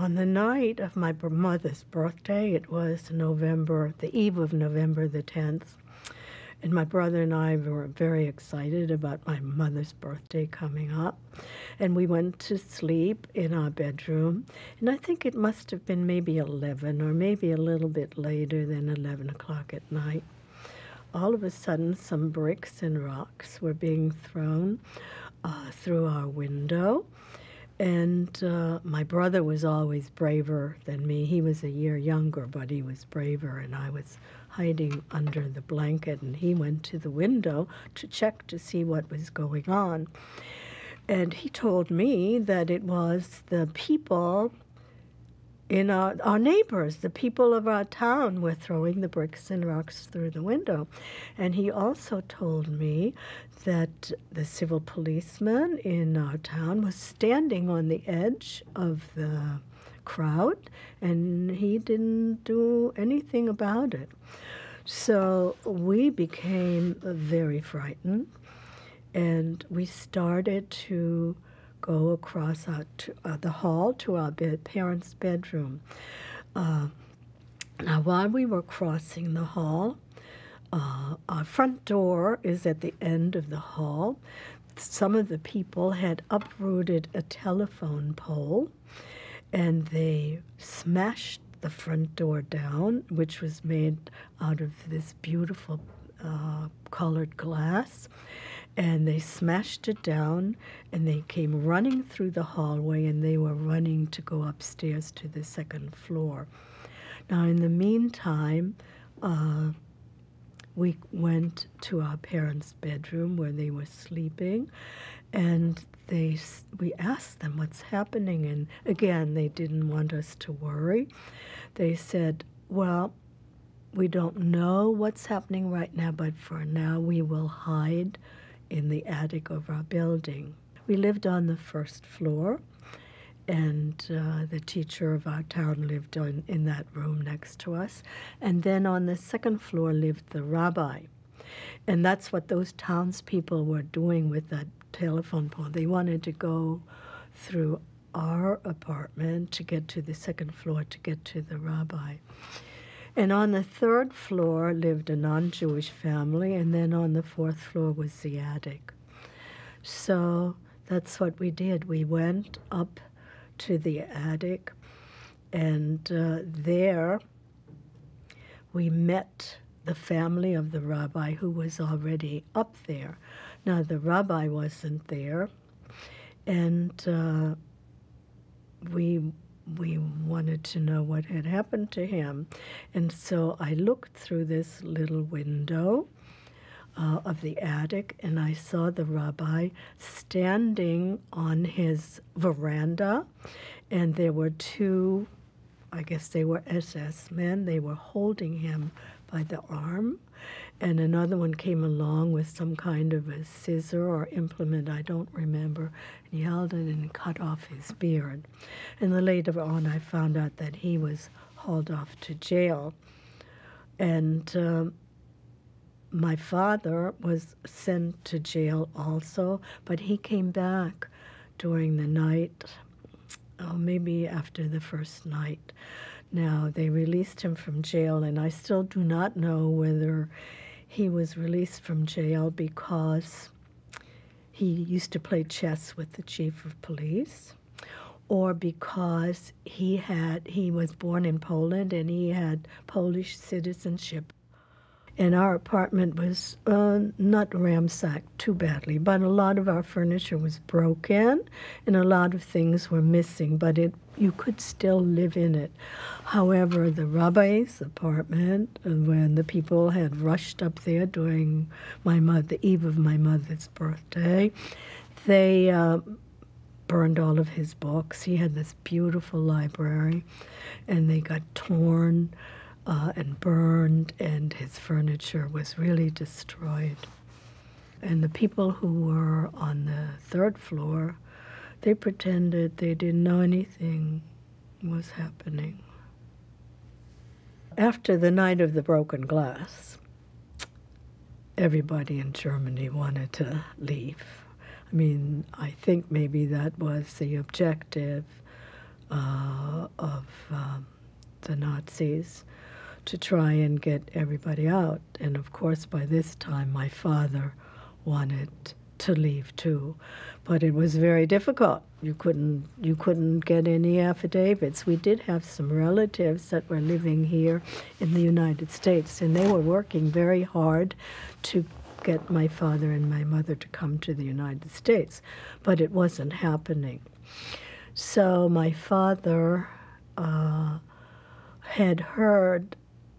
on the night of my mother's birthday, it was the eve of November the 10th, and my brother and I were very excited about my mother's birthday coming up. And we went to sleep in our bedroom. And I think it must have been maybe 11 or maybe a little bit later than 11 o'clock at night. All of a sudden, some bricks and rocks were being thrown through our window. And my brother was always braver than me. He was a year younger, but he was braver, and I was hiding under the blanket, and he went to the window to check to see what was going on. And he told me that it was the people in our neighbors, the people of our town, were throwing the bricks and rocks through the window. And he also told me that the civil policeman in our town was standing on the edge of the crowd, and he didn't do anything about it. So we became very frightened, and we started to go across the hall to our parents' bedroom. Now, while we were crossing the hall, our front door is at the end of the hall. Some of the people had uprooted a telephone pole, and they smashed the front door down, which was made out of this beautiful colored glass. And they smashed it down, and they came running through the hallway, and they were running to go upstairs to the second floor. Now, in the meantime, we went to our parents' bedroom where they were sleeping, and we asked them what's happening, and again, they didn't want us to worry. They said, well, we don't know what's happening right now, but for now we will hide in the attic of our building. We lived on the first floor, and the teacher of our town lived in that room next to us. And then on the second floor lived the rabbi. And that's what those townspeople were doing with that telephone pole. They wanted to go through our apartment to get to the second floor to get to the rabbi. And on the third floor lived a non-Jewish family, and then on the fourth floor was the attic. So that's what we did. We went up to the attic, and there we met the family of the rabbi who was already up there. Now, the rabbi wasn't there, and we wanted to know what had happened to him. And so I looked through this little window of the attic, and I saw the rabbi standing on his veranda, and there were two, I guess they were SS men. They were holding him by the arm, and another one came along with some kind of a scissor or implement, I don't remember, and he held it and cut off his beard. And then later on I found out that he was hauled off to jail. And my father was sent to jail also, but he came back during the night, maybe after the first night. Now, they released him from jail, and I still do not know whether he was released from jail because he used to play chess with the chief of police, or because he was born in Poland and he had Polish citizenship. And our apartment was not ransacked too badly, but a lot of our furniture was broken and a lot of things were missing, but you could still live in it. However, the rabbi's apartment, when the people had rushed up there during the eve of my mother's birthday, they burned all of his books. He had this beautiful library, and they got torn and burned, and his furniture was really destroyed. And the people who were on the third floor, they pretended they didn't know anything was happening. After the night of the broken glass, everybody in Germany wanted to leave. I mean, I think maybe that was the objective, of the Nazis to try and get everybody out. And of course, by this time, my father wanted to leave too, but it was very difficult. You couldn't get any affidavits. We did have some relatives that were living here in the United States, and they were working very hard to get my father and my mother to come to the United States, but it wasn't happening. So my father had heard,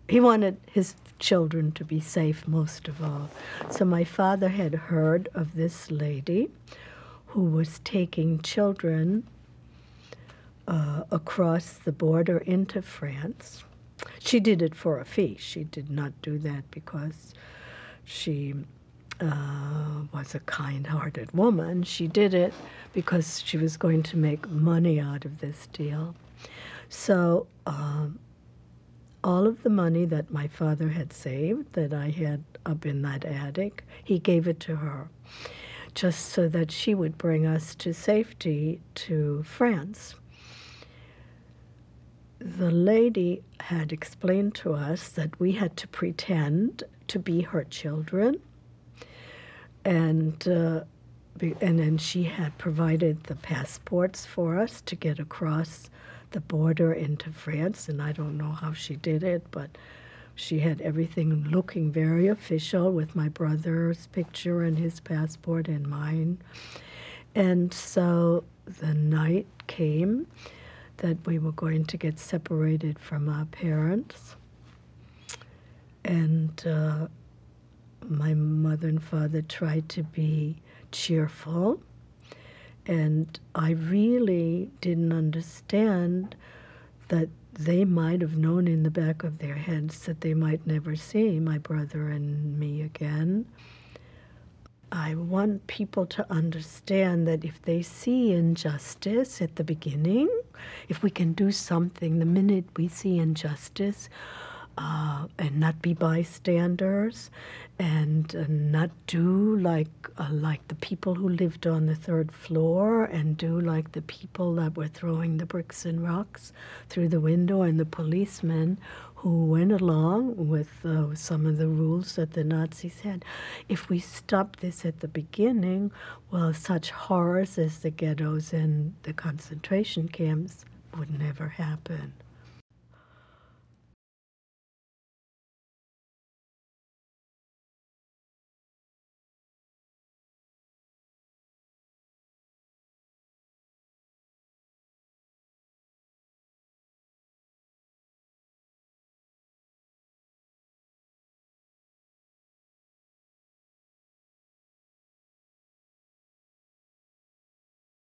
he wanted his children to be safe most of all. So my father had heard of this lady who was taking children across the border into France. She did it for a fee. She did not do that because she was a kind-hearted woman. She did it because she was going to make money out of this deal. So all of the money that my father had saved, that I had up in that attic, he gave it to her, just so that she would bring us to safety to France. The lady had explained to us that we had to pretend to be her children, and then she had provided the passports for us to get across the border into France, and I don't know how she did it, but she had everything looking very official with my brother's picture and his passport and mine. And so the night came that we were going to get separated from our parents, and my mother and father tried to be cheerful, and I really didn't understand that they might have known in the back of their heads that they might never see my brother and me again. I want people to understand that if they see injustice at the beginning, if we can do something the minute we see injustice, and not be bystanders, and not do like the people who lived on the third floor, and do like the people that were throwing the bricks and rocks through the window, and the policemen who went along with some of the rules that the Nazis had. If we stopped this at the beginning, well, such horrors as the ghettos and the concentration camps would never happen.